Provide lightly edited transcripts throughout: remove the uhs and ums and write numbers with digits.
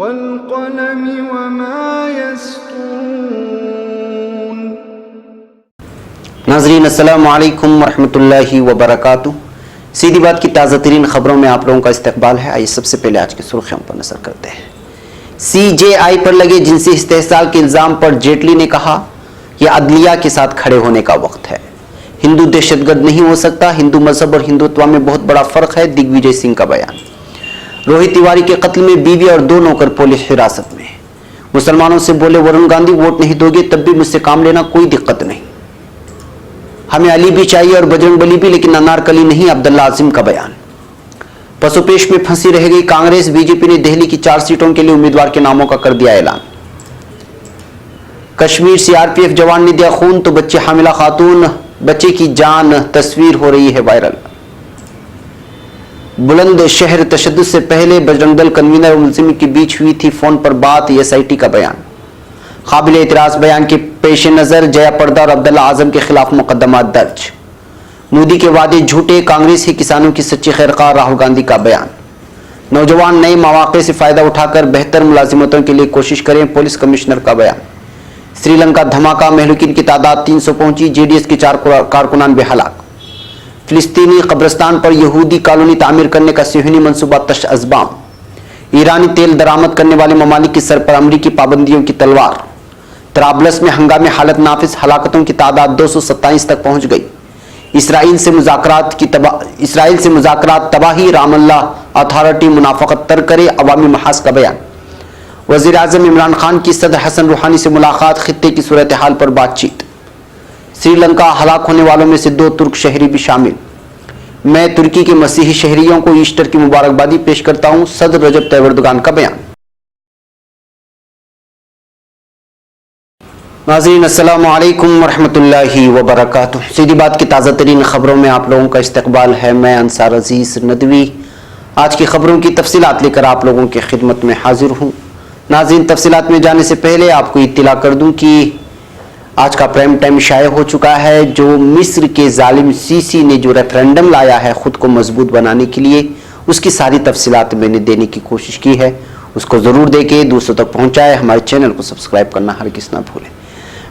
वल्क़लम वमा यस्तून। नाज़रीन अस्सलामु अलैकुम वरहमतुल्लाहि वबरकातुहू। सीधी बात की ताज़ा तरीन खबरों में आप लोगों का इस्तकबाल है। आइए सबसे पहले आज की सुर्खियों पर नजर करते हैं। CJI पर लगे जिनसी इस्तेहसाल के इल्जाम पर जेटली ने कहा, यह अदलिया के साथ खड़े होने का वक्त है। हिंदू दहशतगर्द नहीं हो सकता। हिंदू मजहब और हिंदुत्व में बहुत बड़ा फर्क है। दिग्विजय सिंह का बयान। रोहित तिवारी के कत्ल में बीवी और 2 नौकर पुलिस हिरासत में। मुसलमानों से बोले वरुण गांधी, वोट नहीं दोगे तब भी मुझसे काम लेना, कोई दिक्कत नहीं। हमें अली भी चाहिए और बजरंगबली भी, लेकिन अनारकली नहीं। अब्दुल्ला आजिम का बयान। पशुपेश में फंसी रह गई कांग्रेस। बीजेपी ने दिल्ली की 4 सीटों के लिए उम्मीदवार के नामों का कर दिया ऐलान। कश्मीर CRPF जवान ने दिया खून तो बच्चे हामिला खातून, बच्चे की जान, तस्वीर हो रही है वायरल। बुलंदशहर तशद्दुद से पहले बजरंग दल कन्वीनर और मुल्जिम के बीच हुई थी फोन पर बात। SIT का बयान। काबिल एतराज बयान के पेश नजर जया पर्दा और अब्दुल्ला आजम के खिलाफ मुकदमा दर्ज। मोदी के वादे झूठे, कांग्रेस ही किसानों की सच्ची खैरखा। राहुल गांधी का बयान। नौजवान नए मौके से फायदा उठाकर बेहतर मुलाजिमतों के लिए कोशिश करें, पुलिस कमिश्नर का बयान। श्रीलंका धमाका, महलूकीन की तादाद 300 पहुंची। JDS के 4 कारकुनान बेहलाक। फिलिस्तीनी कब्रिस्तान पर यहूदी कॉलोनी तामीर करने का सिहनी मंसूबा तश अज़बाम। ईरानी तेल दरामद करने वाले ममालिक की सर पर अमरीकी पाबंदियों की तलवार। तराबलस में हंगामी हालत नाफिस, हलाकतों की तादाद 227 तक पहुंच गई। इसराइल से मुज़ाकरात तबाही, रामल्ला अथॉरिटी मुनाफकत तर करे, अवामी महाज का बयान। वज़ीर आज़म इमरान खान की सदर हसन रूहानी से मुलाकात, खित्ते की सूरत हाल पर बातचीत। श्रीलंका हलाक होने वालों में से 2 तुर्क शहरी भी शामिल। मैं तुर्की के मसीही शहरियों को ईस्टर की मुबारकबादी पेश करता हूं, सदर रजब तैयब एर्दोगान का बयान। नाज़रीन अस्सलामु अलैकुम वरहमतुल्लाहि वबरकातुहू। सीधी बात की ताज़ा तरीन खबरों में आप लोगों का इस्तकबाल है। मैं अंसार अजीज नदवी आज की खबरों की तफसीलात लेकर आप लोगों की खिदमत में हाजिर हूँ। नाज़रीन, तफसीलात में जाने से पहले आपको इत्तला कर दूं कि आज का प्राइम टाइम शाये हो चुका है। जो मिस्र के जालिम सीसी ने जो रेफरेंडम लाया है खुद को मजबूत बनाने के लिए, उसकी सारी तफसीलात मैंने देने की कोशिश की है। उसको ज़रूर देके दूसरों तक पहुँचाए। हमारे चैनल को सब्सक्राइब करना हरगिज़ ना भूलें।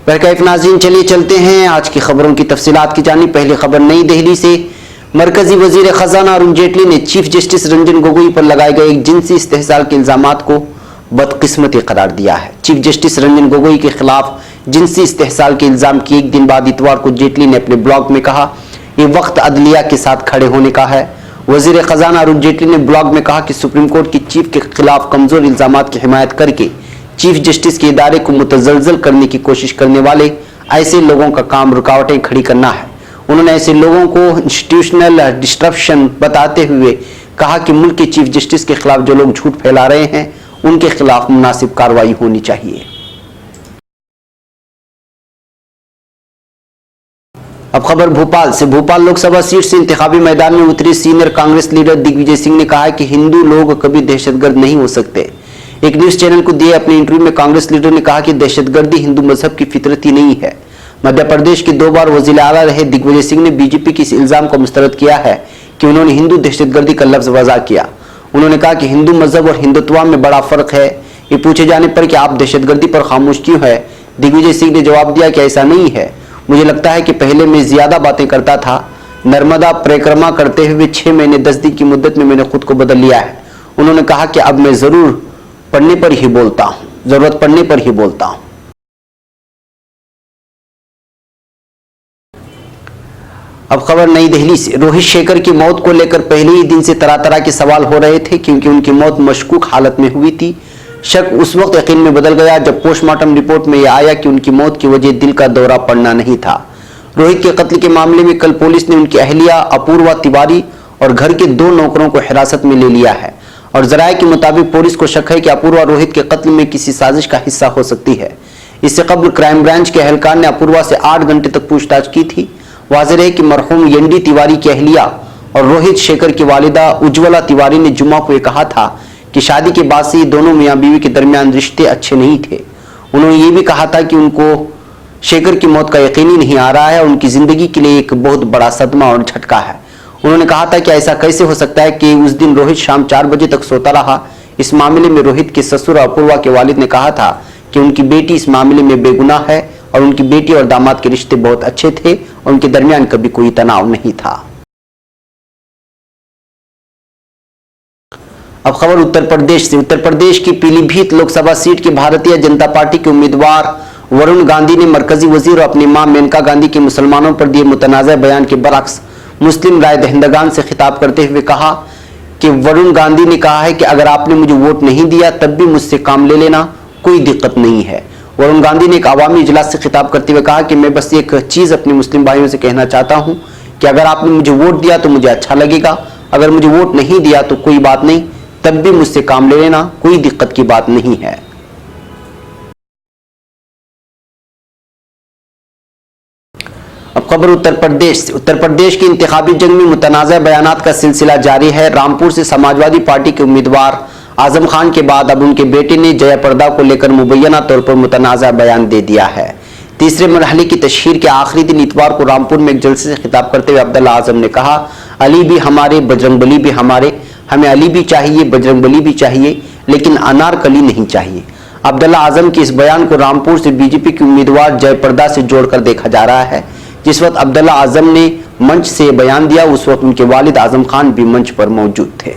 बहरकैफ नाज़रीन, चलिए चलते हैं आज की खबरों की तफसीलात की जानिब। पहली खबर नई दिल्ली से। मरकजी वजीर खजाना अरुण जेटली ने चीफ जस्टिस रंजन गोगोई पर लगाए गए एक जिनसी इस्तेहसाल के इल्जामात को बदकिस्मती करार दिया है। चीफ जस्टिस रंजन गोगोई के खिलाफ जिनसी इस्तेहसाल के इल्जाम के एक दिन बाद इतवार को जेटली ने अपने ब्लॉग में कहा, यह वक्त अदलिया के साथ खड़े होने का है। वजीर खजाना अरुण जेटली ने ब्लॉग में कहा कि सुप्रीम कोर्ट की चीफ के खिलाफ कमजोर इल्जामात की हिमायत करके चीफ जस्टिस के इदारे को मुतजलजल करने की कोशिश करने वाले ऐसे लोगों का काम रुकावटें खड़ी करना है। उन्होंने ऐसे लोगों को इंस्टीट्यूशनल डिस्ट्रप्शन बताते हुए कहा कि मुल्क के चीफ जस्टिस के खिलाफ जो लोग झूठ फैला रहे हैं उनके खिलाफ मुनासिब कार्रवाई होनी चाहिए। अब खबर भोपाल से। भोपाल लोकसभा सीट से इंतखाबी मैदान में उतरे सीनियर कांग्रेस लीडर दिग्विजय सिंह ने कहा कि हिंदू लोग कभी दहशतगर्द नहीं हो सकते। एक न्यूज चैनल को दिए अपने इंटरव्यू में कांग्रेस लीडर ने कहा कि दहशतगर्दी हिंदू मजहब की फितरत ही नहीं है। मध्य प्रदेश के 2 बार वजीर आला रहे दिग्विजय सिंह ने बीजेपी के इस इल्जाम को मुस्तरद किया है कि उन्होंने हिंदू दहशतगर्दी का लफ्ज वज़ा किया। उन्होंने कहा कि हिंदू मजहब और हिंदुत्व में बड़ा फर्क है। ये पूछे जाने पर कि आप दहशतगर्दी पर खामोश क्यों है, दिग्विजय सिंह ने जवाब दिया कि ऐसा नहीं है। मुझे लगता है कि पहले मैं ज्यादा बातें करता था। नर्मदा परिक्रमा करते हुए 6 महीने 10 दिन की मुद्दत में मैंने खुद को बदल लिया है। उन्होंने कहा कि अब मैं जरूर पढ़ने पर ही बोलता हूं, जरूरत पड़ने पर ही बोलता हूं। अब खबर नई दिल्ली से। रोहित शेखर की मौत को लेकर पहले ही दिन से तरह तरह के सवाल हो रहे थे, क्योंकि उनकी मौत मशकूक हालत में हुई थी। शक उस वक्त यकीन में बदल गया जब पोस्टमार्टम रिपोर्ट में यह आया कि उनकी मौत की वजह दिल का दौरा पड़ना नहीं था। रोहित के कत्ल के मामले में कल पुलिस ने उनकी अहलिया अपूर्वा तिवारी और घर के 2 नौकरों को हिरासत में ले लिया है और जराये के मुताबिक पुलिस को शक है कि अपूर्वा रोहित के कत्ल में किसी साजिश का हिस्सा हो सकती है। इससे कबल क्राइम ब्रांच के एहलकार ने अपूर्वा से 8 घंटे तक पूछताछ की थी। वाज़ेह है कि मरहूम एनडी तिवारी की अहलिया और रोहित शेखर की वालिदा उज्ज्वला तिवारी ने जुम्मा को यह कहा था कि शादी के बाद से दोनों मियां बीवी के दरमियान रिश्ते अच्छे नहीं थे। उन्होंने ये भी कहा था कि उनको शेखर की मौत का यकीन ही नहीं आ रहा है, उनकी जिंदगी के लिए एक बहुत बड़ा सदमा और झटका है। उन्होंने कहा था कि ऐसा कैसे हो सकता है कि उस दिन रोहित शाम 4 बजे तक सोता रहा, इस मामले में रोहित के ससुर और अपूर्वा के वालिद ने कहा था कि उनकी बेटी इस मामले में बेगुनाह है और उनकी बेटी और दामाद के रिश्ते बहुत अच्छे थे और उनके दरमियान कभी कोई तनाव नहीं था। अब खबर उत्तर प्रदेश से। उत्तर प्रदेश की पीलीभीत लोकसभा सीट के भारतीय जनता पार्टी के उम्मीदवार वरुण गांधी ने मरकजी वजीर और अपनी मां मेनका गांधी के मुसलमानों पर दिए मुतनाज़ा बयान के बरअक्स मुस्लिम राय दहिंदगान से खिताब करते हुए कहा कि वरुण गांधी ने कहा है कि अगर आपने मुझे वोट नहीं दिया तब भी मुझसे काम ले लेना, कोई दिक्कत नहीं है। वरुण गांधी ने एक आवामी इजलास से खिताब करते हुए कहा कि मैं बस एक चीज अपने मुस्लिम भाइयों से कहना चाहता हूं कि अगर आपने मुझे वोट दिया तो मुझे अच्छा लगेगा, अगर मुझे वोट नहीं दिया तो कोई बात नहीं, तब भी मुझसे काम ले लेना, कोई दिक्कत की बात नहीं है। अब खबर उत्तर प्रदेश से। उत्तर प्रदेश की इंतखाबी जंग में मुतनाज़ा बयानात का सिलसिला जारी है। रामपुर से समाजवादी पार्टी के उम्मीदवार आजम खान के बाद अब उनके बेटे ने जयाप्रदा को लेकर मुबैना तौर पर मुतनाज़ा बयान दे दिया है। तीसरे मरहले की तशहीर के आखिरी दिन इतवार को रामपुर में एक जलसे से खिताब करते हुए अब्दुल्ला आजम ने कहा, अली भी हमारे, बजरंगबली भी हमारे, हमें अली भी चाहिए, बजरंगबली भी चाहिए, लेकिन अनारकली नहीं चाहिए। अब्दुल्ला आजम के इस बयान को रामपुर से बीजेपी के उम्मीदवार जयप्रदा से जोड़कर देखा जा रहा है। जिस वक्त अब्दुल्ला आजम ने मंच से बयान दिया उस वक्त उनके वालिद आजम खान भी मंच पर मौजूद थे।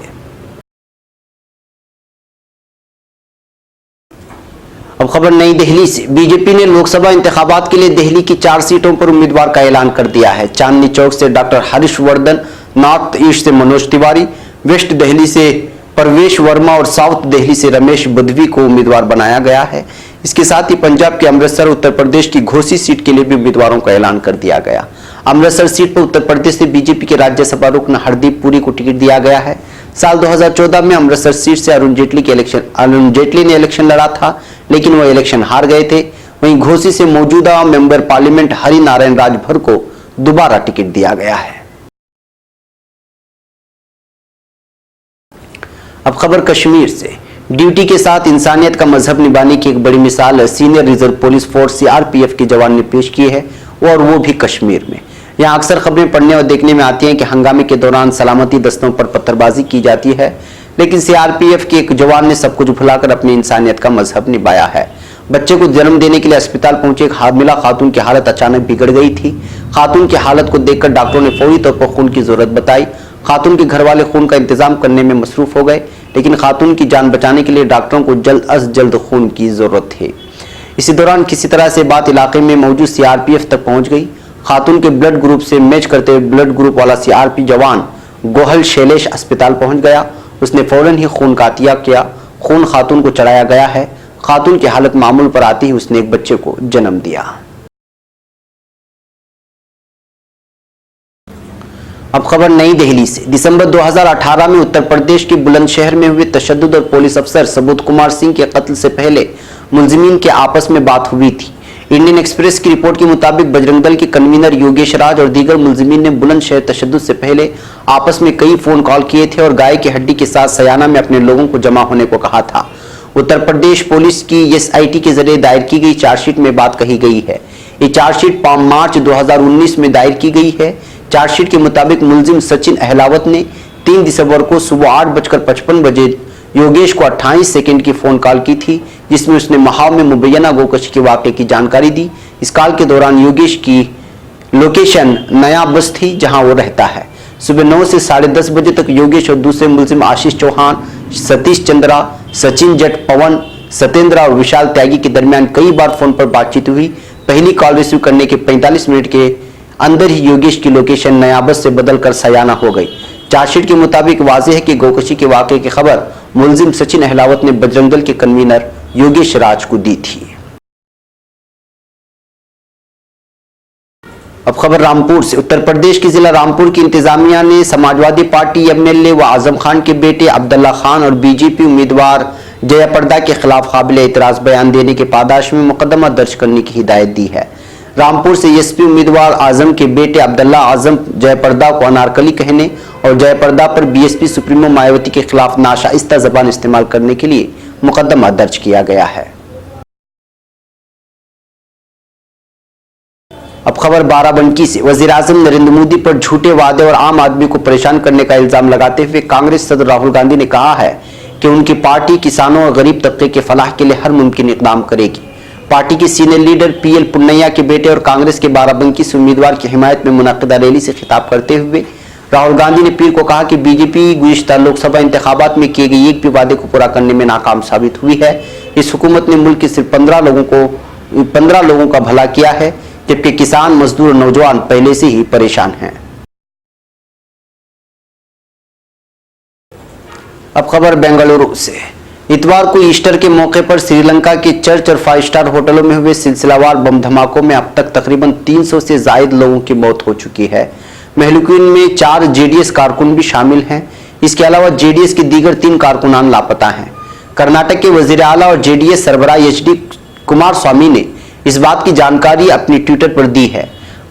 अब खबर नई दिल्ली से। बीजेपी ने लोकसभा इंतखाबात के लिए दिल्ली की 4 सीटों पर उम्मीदवार का ऐलान कर दिया है। चांदनी चौक से डॉक्टर हर्षवर्धन, नॉर्थ ईस्ट से मनोज तिवारी, वेस्ट दिल्ली से परवेश वर्मा और साउथ दिल्ली से रमेश बदवी को उम्मीदवार बनाया गया है। इसके साथ ही पंजाब के अमृतसर, उत्तर प्रदेश की घोसी सीट के लिए भी उम्मीदवारों का ऐलान कर दिया गया। अमृतसर सीट पर उत्तर प्रदेश से बीजेपी के राज्यसभा रुकन हरदीप पुरी को टिकट दिया गया है। साल 2014 में अमृतसर सीट से अरुण जेटली ने इलेक्शन लड़ा था, लेकिन वो इलेक्शन हार गए थे। वहीं घोसी से मौजूदा मेंबर पार्लियामेंट हरि नारायण राजभर को दोबारा टिकट दिया गया है। अब खबर कश्मीर से। ड्यूटी के साथ इंसानियत का मजहब निभाने की एक बड़ी मिसाल senior reserve police force CRPF के जवान ने पेश की है, और वो भी कश्मीर में। यहाँ अक्सर खबरें पढ़ने और देखने में आती हैं कि हंगामे के दौरान सलामती दस्तों पर पत्थरबाजी की जाती है, लेकिन सीआरपीएफ के एक जवान ने सब कुछ भुलाकर अपनी इंसानियत का मजहब निभाया है। बच्चे को जन्म देने के लिए अस्पताल पहुंचे एक हामिला खातून की हालत अचानक बिगड़ गई थी। खातून की हालत को देखकर डॉक्टरों ने फौरी तौर पर खून की जरूरत बताई। खातून के घर वाले खून का इंतजाम करने में मसरूफ हो गए, लेकिन खातून की जान बचाने के लिए डॉक्टरों को जल्द अज जल्द खून की जरूरत थी। इसी दौरान किसी तरह से बात इलाके में मौजूद सीआरपीएफ तक पहुंच गई। खातून के ब्लड ग्रुप से मैच करते हुए ब्लड ग्रुप वाला सीआरपी जवान गोहल शैलेश अस्पताल पहुंच गया। उसने फौरन ही खून का अतिया किया। खून खातून को चढ़ाया गया है। खातून की हालत मामूल पर आती ही उसने एक बच्चे को जन्म दिया। अब खबर नई दिल्ली से। दिसंबर 2018 में उत्तर प्रदेश के बुलंदशहर में हुए तशद्दुद और पुलिस अफसर सबूत कुमार सिंह के कत्ल से पहले मुलजिमीन के आपस में बात हुई थी। इंडियन एक्सप्रेस की रिपोर्ट के मुताबिक बजरंग दल के कन्वीनर योगेश राज और दीगर मुलजिमीन ने बुलंदशहर तशद्दुद से पहले आपस में कई फोन कॉल किए थे और गाय की हड्डी के साथ सयाना में अपने लोगों को जमा होने को कहा था। उत्तर प्रदेश पुलिस की एसआईटी के जरिए दायर की गई चार्जशीट में बात कही गई है। ये चार्जशीट मार्च 2019 में दायर की गई है। चार्जशीट के मुताबिक मुलजिम सचिन अहलावत ने 3 दिसंबर को सुबह 8:55 बजे योगेश को 28 सेकंड की फोन कॉल की थी, जिसमें उसने महाव में मुबैना गोकशी के वाक़े की जानकारी दी। इस कॉल के दौरान योगेश की लोकेशन नया बस थी, जहां वो रहता है। सुबह 9 से 10:30 बजे तक योगेश और दूसरे मुलजिम आशीष चौहान, सतीश चंद्रा, सचिन जट, पवन, सत्येंद्र और विशाल त्यागी के दरमियान कई बार फोन पर बातचीत हुई। पहली कॉल रिसीव करने के 45 मिनट के अंदर ही योगेश की लोकेशन नया बस से बदलकर सयाना हो गई। चार्जशीट के मुताबिक वाज़ेह है कि गोकशी के वाक़े की खबर मुलजिम सचिन अहलावत ने बजरंग दल के कन्वीनर योगेश राज को दी थी। अब खबर रामपुर से। उत्तर प्रदेश के जिला रामपुर की इंतजामिया ने समाजवादी पार्टी एमएलए व आजम खान के बेटे अब्दुल्ला खान और बीजेपी उम्मीदवार जयाप्रदा के खिलाफ काबिल एतराज बयान देने के पादाश में मुकदमा दर्ज करने की हिदायत दी है। रामपुर से एसपी उम्मीदवार आजम के बेटे अब्दुल्ला आजम जयाप्रदा को अनारकली कहने और जयाप्रदा पर बीएसपी सुप्रीमो मायावती के खिलाफ नाशाइस्ता जबान इस्तेमाल करने के लिए मुकदमा दर्ज किया गया है। अब खबर बाराबंकी से। वजीर-ए-आज़म नरेंद्र मोदी पर झूठे वादे और आम आदमी को परेशान करने का इल्जाम लगाते हुए कांग्रेस सदर राहुल गांधी ने कहा है कि उनकी पार्टी किसानों और गरीब तबके के फलाह के लिए हर मुमकिन इकदाम करेगी। पार्टी के सीनियर लीडर पीएल पुन्नैया के बेटे और कांग्रेस के बाराबंकी से उम्मीदवार की हिमायत में मुनक्किदा रैली से खिताब करते हुए राहुल गांधी ने पीर को कहा कि बीजेपी गुज़िश्ता लोकसभा इंतखाबात में किए गए एक भी वादे को पूरा करने में नाकाम साबित हुई है। इस हुकूमत ने मुल्क के सिर्फ 15 लोगों का भला किया है, जबकि किसान, मजदूर और नौजवान पहले से ही परेशान हैं। अब खबर बेंगलुरु से। इतवार को ईस्टर के मौके पर श्रीलंका के चर्च और 5 स्टार होटलों में हुए सिलसिलावार बम धमाकों में अब तक तकरीबन 300 से जायद लोगों की मौत हो चुकी है। महलूकीन में 4 जेडीएस कारकुन भी शामिल हैं। इसके अलावा जेडीएस के दीगर 3 कारकुनान लापता हैं। कर्नाटक के वजीर आला और जेडीएस सरबराह एचडी कुमारस्वामी ने इस बात की जानकारी अपनी ट्विटर पर दी है।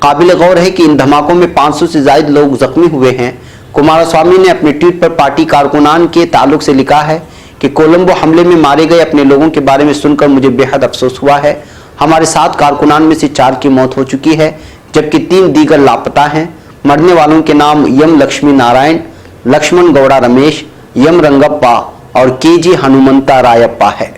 काबिल गौर है कि इन धमाकों में 500 से जायद लोग जख्मी हुए हैं। कुमारस्वामी ने अपने ट्वीट पर पार्टी कारकुनान के ताल्लुक से लिखा है कि कोलंबो हमले में मारे गए अपने लोगों के बारे में सुनकर मुझे बेहद अफसोस हुआ है। हमारे 7 कारकुनान में से 4 की मौत हो चुकी है, जबकि 3 दीगर लापता हैं। मरने वालों के नाम यम लक्ष्मी नारायण, लक्ष्मण गौड़ा रमेश, यम रंगप्पा और केजी हनुमंता रायप्पा है।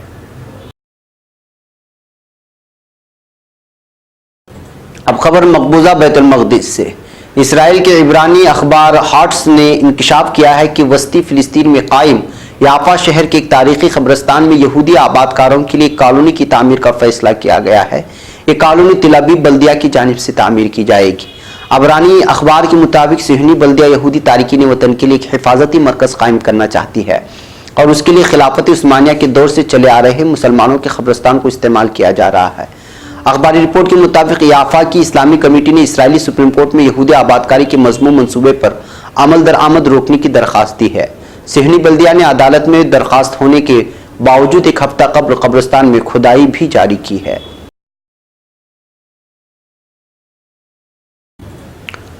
अब खबर मकबूजा बैतुल मक़दिस से। इसराइल के इब्रानी अखबार हाट्स ने इंकशाफ किया है कि वस्ती फिलिस्तीन में कायम याफा शहर के एक तारीखी कब्रिस्तान में यहूदी आबादकारों के लिए एक कॉलोनी की तामीर का फैसला किया गया है। ये कॉलोनी तिल अबीब बल्दिया की जानिब से तामीर की जाएगी। अबरानी अखबार के मुताबिक सिहनी बल्दिया यहूदी तारिकीन वतन के लिए एक हिफाजती मरकज कायम करना चाहती है और उसके लिए खिलाफत उस्मानिया के दौर से चले आ रहे मुसलमानों के कब्रिस्तान को इस्तेमाल किया जा रहा है। अखबारी रिपोर्ट के मुताबिक याफा की इस्लामी कमेटी ने इसराइली सुप्रीम कोर्ट में यहूदी आबादकारी के मजमूम मंसूबे पर अमल दरामद रोकने की दरखास्त दी है। सिहनी बल्दिया ने अदालत में दरखास्त होने के बावजूद एक हफ्ता कब्ल कब्रिस्तान में खुदाई भी जारी की है।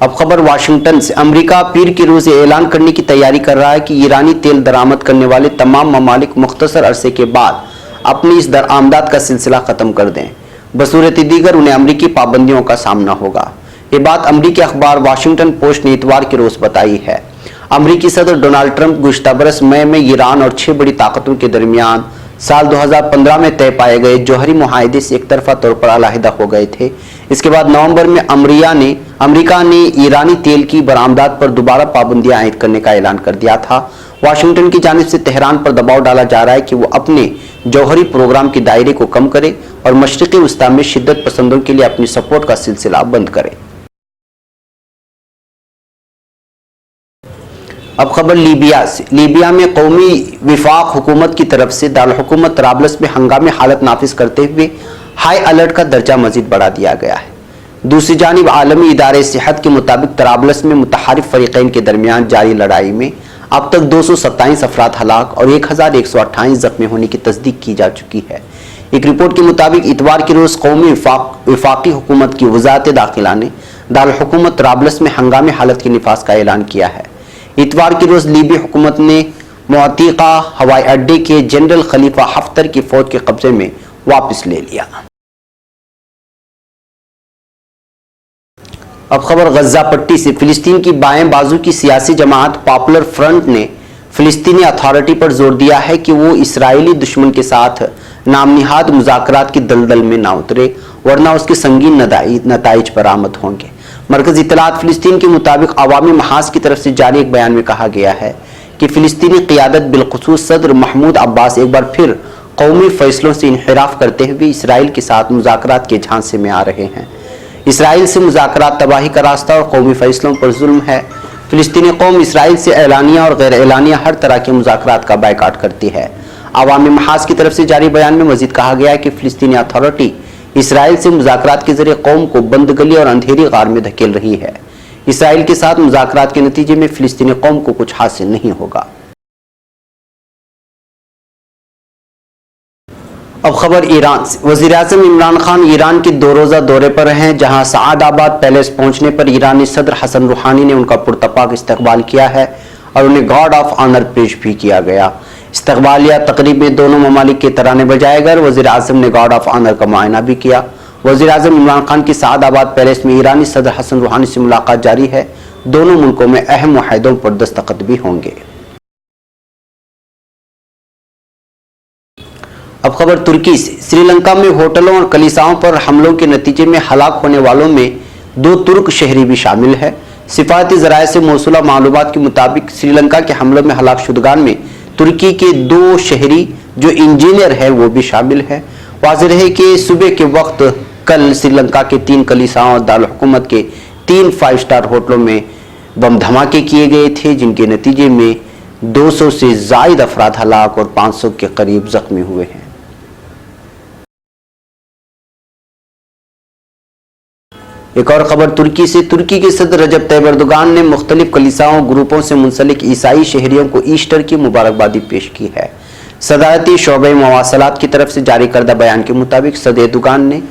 अब खबर वाशिंगटन से। अमेरिका पीर के रोज ऐलान करने की तैयारी कर रहा है कि ईरानी तेल दरामद करने वाले तमाम ममालिक मुख्तसर अरसे के बाद अपनी इस दरामदात का सिलसिला खत्म कर दें। बसूरत दीगर उन्हें अमरीकी पाबंदियों का सामना होगा। ये बात अमरीकी अखबार वाशिंगटन पोस्ट ने इतवार के रोज बताई है। अमरीकी सदर डोनाल्ड ट्रंप गुज़िश्ता बरस मई में ईरान और 6 बड़ी ताकतों के दरमियान साल 2015 में तय पाए गए जौहरी मुआहदे से एक तरफा तौर पर अलहदा हो गए थे। इसके बाद नवंबर में अमरीका ने ईरानी तेल की बरामदात पर दोबारा पाबंदियां आयद करने का ऐलान कर दिया था। वाशिंगटन की जानिब से तेहरान पर दबाव डाला जा रहा है कि वो अपने जौहरी प्रोग्राम के दायरे को कम करे और मशरिकी वस्ता में शिद्दत पसंदों के लिए अपनी सपोर्ट का सिलसिला बंद करे। अब खबर लीबिया से। लीबिया में कौमी विफाक हुकूमत की तरफ से दारुल हुकूमत तराबलस में हंगामी हालत नाफिज करते हुए हाई अलर्ट का दर्जा मजीद बढ़ा दिया गया है। दूसरी जानिब आलमी इदारे सेहत के मुताबिक तराबलस में मुतहारिफ फरीकैन के दरमियान जारी लड़ाई में अब तक 227 अफराद हलाक और 1128 जख्मी होने की तस्दीक की जा चुकी है। एक रिपोर्ट के मुताबिक इतवार के रोज कौमी विफाकी हुकूमत की वजारत दाखिला ने दारुल हुकूमत तराबलस में हंगामी हालत के निफाज का ऐलान किया है। इतवार के रोज लीबी हुकूमत ने मुअत्तिका हवाई अड्डे के जनरल खलीफा हफ्तर की फौज के कब्जे में वापस ले लिया। अब खबर गज्जा पट्टी से। फिलिस्तीन की बाएं बाजू की सियासी जमात पॉपुलर फ्रंट ने फिलिस्तीनी अथॉरिटी पर जोर दिया है कि वो इसराइली दुश्मन के साथ नामनिहाद मुज़ाकरात की दलदल में ना उतरे, वरना उसके संगीन नताइज बरामद होंगे। मरकज़ी इत्तलात फिलिस्तीन के मुताबिक अवामी महाज की तरफ से जारी एक बयान में कहा गया है कि फिलिस्तीनी क़ियादत बिलखुसूस सदर महमूद अब्बास एक बार फिर कौमी फैसलों से इन्हिराफ करते हुए इसराइल के साथ मुज़ाकरात के झांसे में आ रहे हैं। इसराइल से मुज़ाकरात तबाही का रास्ता और कौमी फैसलों पर जुल्म है। फिलिस्तीनी कौम इसराइल से एलानिया और गैर एलानिया हर तरह के मुज़ाकरात का बायकाट करती है। अवामी महाज की तरफ से जारी बयान में मजीद कहा गया है कि फिलिस्तीनी अथॉरिटी इसराइल से मुज़ाकरात के जरिए कौम को बंद गली और अंधेरी गार में धकेल रही है। इसराइल के साथ मुज़ाकरात के नतीजे में फिलिस्तीनी कौम को कुछ हासिल नहीं होगा। अब खबर ईरान से। वज़ीर-ए-आज़म इमरान खान ईरान के 2 रोज़ा दौरे पर हैं, जहां सआदाबाद पैलेस पहुंचने पर ईरानी सदर हसन रूहानी ने उनका पुरतपाक इस्तकबाल किया है और उन्हें गार्ड ऑफ ऑनर पेश भी किया गया। इस्तकबालिया तकरीब में दोनों ममालिक के तराने बजाए गए। वज़ीर-ए-आज़म ने गार्ड ऑफ ऑनर का मुआयना भी किया। वज़ीर-ए-आज़म इमरान खान की सआदाबाद पैलेस में ईरानी सदर हसन रूहानी से मुलाकात जारी है। दोनों मुल्कों में अहम मुआहदों पर दस्तखत भी होंगे। खबर तुर्की से। श्रीलंका में होटलों और कलीसियाओं पर हमलों के नतीजे में हलाक होने वालों में 2 तुर्क शहरी भी शामिल है। सिफारती जराये से मौसूला मालूमात के मुताबिक श्रीलंका के हमलों में हलाक शुदगान में तुर्की के 2 शहरी जो इंजीनियर है वो भी शामिल है। वाज़ेह रहे कि सुबह के वक्त कल श्रीलंका के 3 कलीसियाओं और दारुल हुकूमत के 3 5 स्टार होटलों में बम धमाके किए गए थे, जिनके नतीजे में 200 से जायद अफराद हलाक और 500 के करीब जख्मी हुए हैं। एक और खबर तुर्की से। तुर्की के सदर रजब तैयब एर्दोगान ने मुख्तलिफ कलीसियाओं ग्रुपों से मुंसलिक ईसाई शहरियों को ईस्टर की मुबारकबादी पेश की है। सदारती शोबे मवासलात की तरफ से जारी करदा बयान के मुताबिक सदर एर्दोगान ने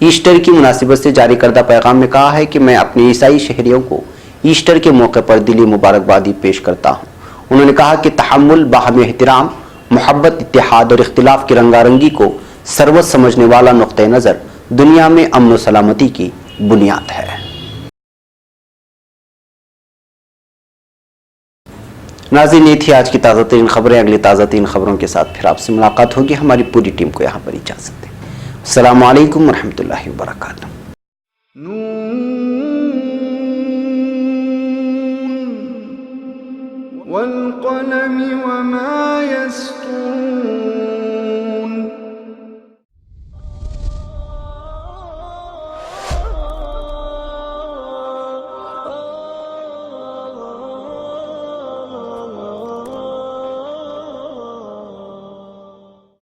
ईस्टर की मुनासिबत से जारी करदा पैगाम में कहा है कि मैं अपने ईसाई शहरियों को ईस्टर के मौके पर दिली मुबारकबादी पेश करता हूँ। उन्होंने कहा कि तहम्मुल, बाहमी एहतराम, मोहब्बत, इत्तेहाद और इख्तिलाफ की रंगारंगी को सरवत समझने वाला नुक्ते नज़र दुनिया में अमन व सलामती की बुनियाद है। नाज़रीन, ये थी आज की ताज़ा तरीन खबरें। अगली ताज़ा तरीन खबरों के साथ फिर आपसे मुलाकात होगी। हमारी पूरी टीम को यहाँ पर इजाज़त दें। अस्सलामु अलैकुम व रहमतुल्लाहि व बरकातुहू।